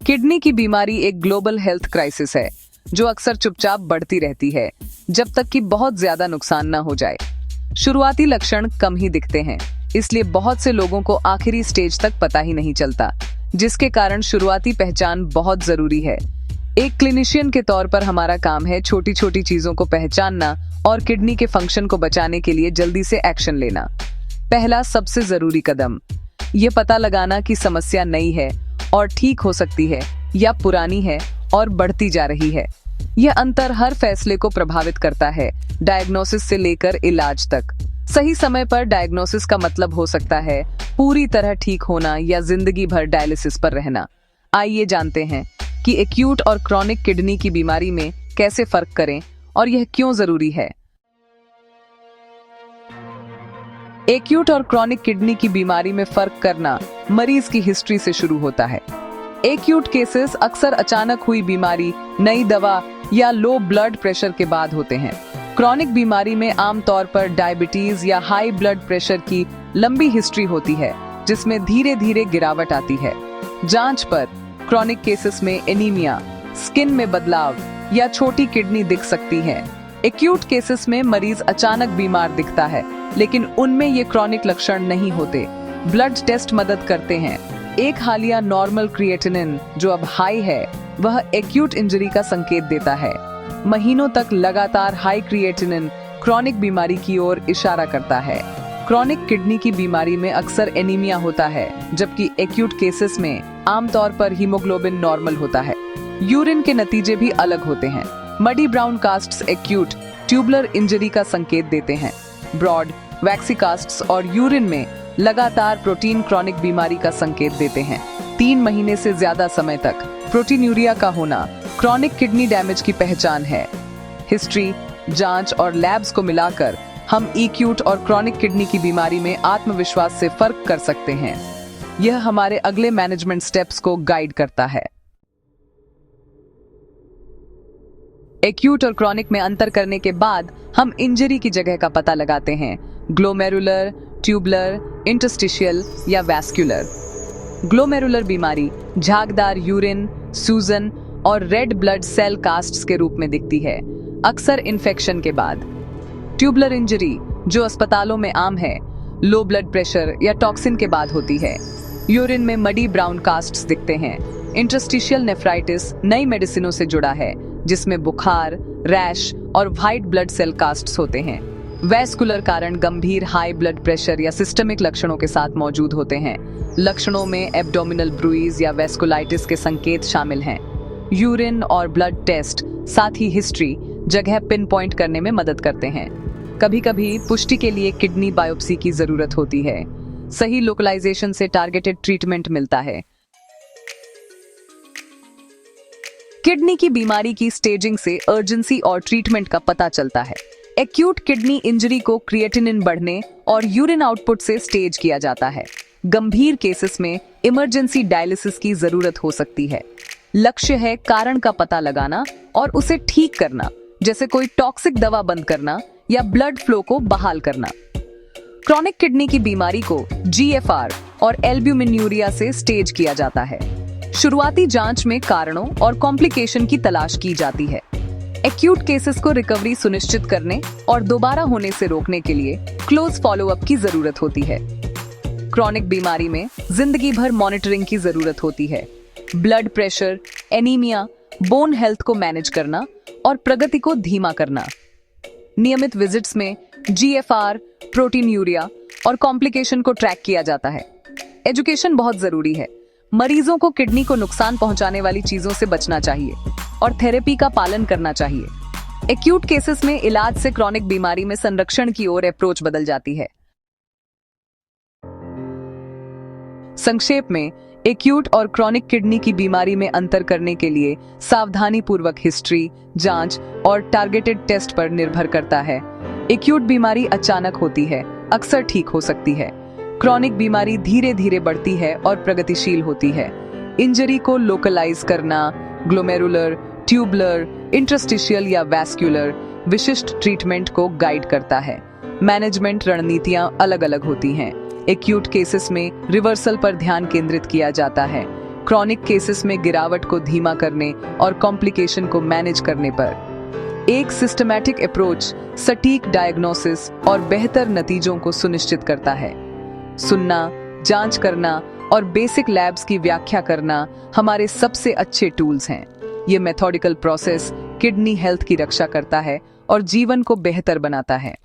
Kidney की बीमारी एक ग्लोबल हेल्थ क्राइसिस है जो अक्सर चुपचाप बढ़ती रहती है जब तक कि बहुत ज्यादा नुकसान न हो जाए। शुरुआती लक्षण कम ही दिखते हैं, इसलिए बहुत से लोगों को आखिरी स्टेज तक पता ही नहीं चलता, जिसके कारण शुरुआती पहचान बहुत जरूरी है। एक क्लिनिशियन के तौर पर हमारा काम है छोटी छोटी चीजों को पहचानना और किडनी के फंक्शन को बचाने के लिए जल्दी से एक्शन लेना। पहला सबसे जरूरी कदम ये पता लगाना कि समस्या नई है और ठीक हो सकती है या पुरानी है और बढ़ती जा रही है। यह अंतर हर फैसले को प्रभावित करता है, डायग्नोसिस से लेकर इलाज तक। सही समय पर डायग्नोसिस का मतलब हो सकता है पूरी तरह ठीक होना या जिंदगी भर डायलिसिस पर रहना। आइए जानते हैं कि एक्यूट और क्रॉनिक किडनी की बीमारी में कैसे फर्क करें और यह क्यों जरूरी है। एक्यूट और क्रॉनिक किडनी की बीमारी में फर्क करना मरीज की हिस्ट्री से शुरू होता है। एक्यूट केसेस अक्सर अचानक हुई बीमारी, नई दवा या लो ब्लड प्रेशर के बाद होते हैं। क्रॉनिक बीमारी में आमतौर पर डायबिटीज या हाई ब्लड प्रेशर की लंबी हिस्ट्री होती है, जिसमें धीरे धीरे गिरावट आती है। जांच पर क्रॉनिक केसेस में एनीमिया, स्किन में बदलाव या छोटी किडनी दिख सकती है। एक्यूट केसेस में मरीज अचानक बीमार दिखता है, लेकिन उनमें ये क्रॉनिक लक्षण नहीं होते। ब्लड टेस्ट मदद करते हैं। एक हालिया नॉर्मल क्रिएटिनिन जो अब हाई है, वह एक्यूट इंजरी का संकेत देता है। महीनों तक लगातार हाई क्रिएटिनिन क्रॉनिक बीमारी की ओर इशारा करता है। क्रॉनिक किडनी की बीमारी में अक्सर एनीमिया होता है, जबकि एक्यूट केसेस में आमतौर पर हीमोग्लोबिन नॉर्मल होता है। यूरिन के नतीजे भी अलग होते हैं। Muddy brown castes acute tubular injury का संकेत देते हैं। ब्रॉड वैक्सी कास्ट्स और यूरिन में लगातार प्रोटीन क्रॉनिक बीमारी का संकेत देते हैं। 3 महीने से ज्यादा समय तक प्रोटीनूरिया का होना क्रॉनिक किडनी डैमेज की पहचान है। हिस्ट्री, जांच और लैब्स को मिलाकर हम एक्यूट और क्रॉनिक किडनी की बीमारी में आत्मविश्वास से फर्क कर सकते हैं। यह हमारे अगले मैनेजमेंट स्टेप्स को गाइड करता है। एक्यूट और क्रॉनिक में अंतर करने के बाद हम इंजरी की जगह का पता लगाते हैं। ग्लोमेरुलर, ट्यूबुलर, इंटरस्टिशियल या वैस्कुलर। ग्लोमेरुलर बीमारी झागदार यूरिन, सूजन और रेड ब्लड सेल कास्ट्स के रूप में दिखती है, अक्सर इन्फेक्शन के बाद। ट्यूबुलर इंजरी जो अस्पतालों में आम है, लो ब्लड प्रेशर या टॉक्सिन के बाद होती है। यूरिन में मडी ब्राउन कास्ट्स दिखते हैं। इंटरस्टिशियल नेफ्राइटिस नई मेडिसिनों से जुड़ा है, जिसमें बुखार, रैश और व्हाइट ब्लड सेल कास्ट्स होते हैं। वैस्कुलर कारण गंभीर हाई ब्लड प्रेशर या सिस्टमिक लक्षणों के साथ मौजूद होते हैं। लक्षणों में एब्डोमिनल ब्रूइज या वेस्कुलाइटिस के संकेत शामिल हैं। यूरिन और ब्लड टेस्ट, साथ ही हिस्ट्री, जगह पिन पॉइंट करने में मदद करते हैं। कभी-कभी पुष्टि के लिए किडनी बायोप्सी की जरूरत होती है। सही लोकलाइजेशन से टारगेटेड ट्रीटमेंट मिलता है। किडनी की बीमारी की स्टेजिंग से अर्जेंसी और ट्रीटमेंट का पता चलता है। एक्यूट किडनी इंजरी को क्रिएटिनिन बढ़ने और यूरिन आउटपुट से स्टेज किया जाता है। गंभीर केसेस में इमरजेंसी डायलिसिस की जरूरत हो सकती है। लक्ष्य है कारण का पता लगाना और उसे ठीक करना, जैसे कोई टॉक्सिक दवा बंद करना या ब्लड फ्लो को बहाल करना। क्रॉनिक किडनी की बीमारी को GFR और एल्ब्यूमिन्यूरिया से स्टेज किया जाता है। शुरुआती जांच में कारणों और कॉम्प्लिकेशन की तलाश की जाती है। एक्यूट केसेस को रिकवरी सुनिश्चित करने और दोबारा होने से रोकने के लिए क्लोज फॉलोअप की जरूरत होती है। क्रॉनिक बीमारी में जिंदगी भर मॉनिटरिंग की जरूरत होती है। Blood pressure, anaemia, bone health को मैनेज करना और प्रगति को धीमा करना। नियमित विजिट्स में GFR, प्रोटीनूरिया और कॉम्प्लिकेशन को ट्रैक किया जाता है। एजुकेशन बहुत जरूरी है। मरीजों को किडनी को नुकसान पहुंचाने वाली चीजों से बचना चाहिए और थेरेपी का पालन करना चाहिए। एक्यूट केसेस में इलाज से क्रॉनिक बीमारी में संरक्षण की ओर अप्रोच बदल जाती है। संक्षेप में, एक्यूट और क्रॉनिक किडनी की बीमारी में अंतर करने के लिए सावधानी पूर्वक हिस्ट्री, जांच और टारगेटेड टेस्ट पर निर्भर करता है। एक्यूट बीमारी अचानक होती है, अक्सर ठीक हो सकती है। क्रॉनिक बीमारी धीरे धीरे बढ़ती है और प्रगतिशील होती है। इंजरी को लोकलाइज करना, ग्लोमेरुलर, ट्यूबुलर, इंटरस्टिशियल या वैस्कुलर विशिष्ट ट्रीटमेंट को गाइड करता है। मैनेजमेंट रणनीतियां अलग अलग होती हैं। एक्यूट केसेस में रिवर्सल पर ध्यान केंद्रित किया जाता है। क्रॉनिक केसेस में गिरावट को धीमा करने और कॉम्प्लिकेशन को मैनेज करने पर। एक सिस्टमैटिक अप्रोच सटीक डायग्नोसिस और बेहतर नतीजों को सुनिश्चित करता है। सुनना, जांच करना और बेसिक लैब्स की व्याख्या करना हमारे सबसे अच्छे टूल्स हैं। ये मेथोडिकल प्रोसेस किडनी हेल्थ की रक्षा करता है और जीवन को बेहतर बनाता है।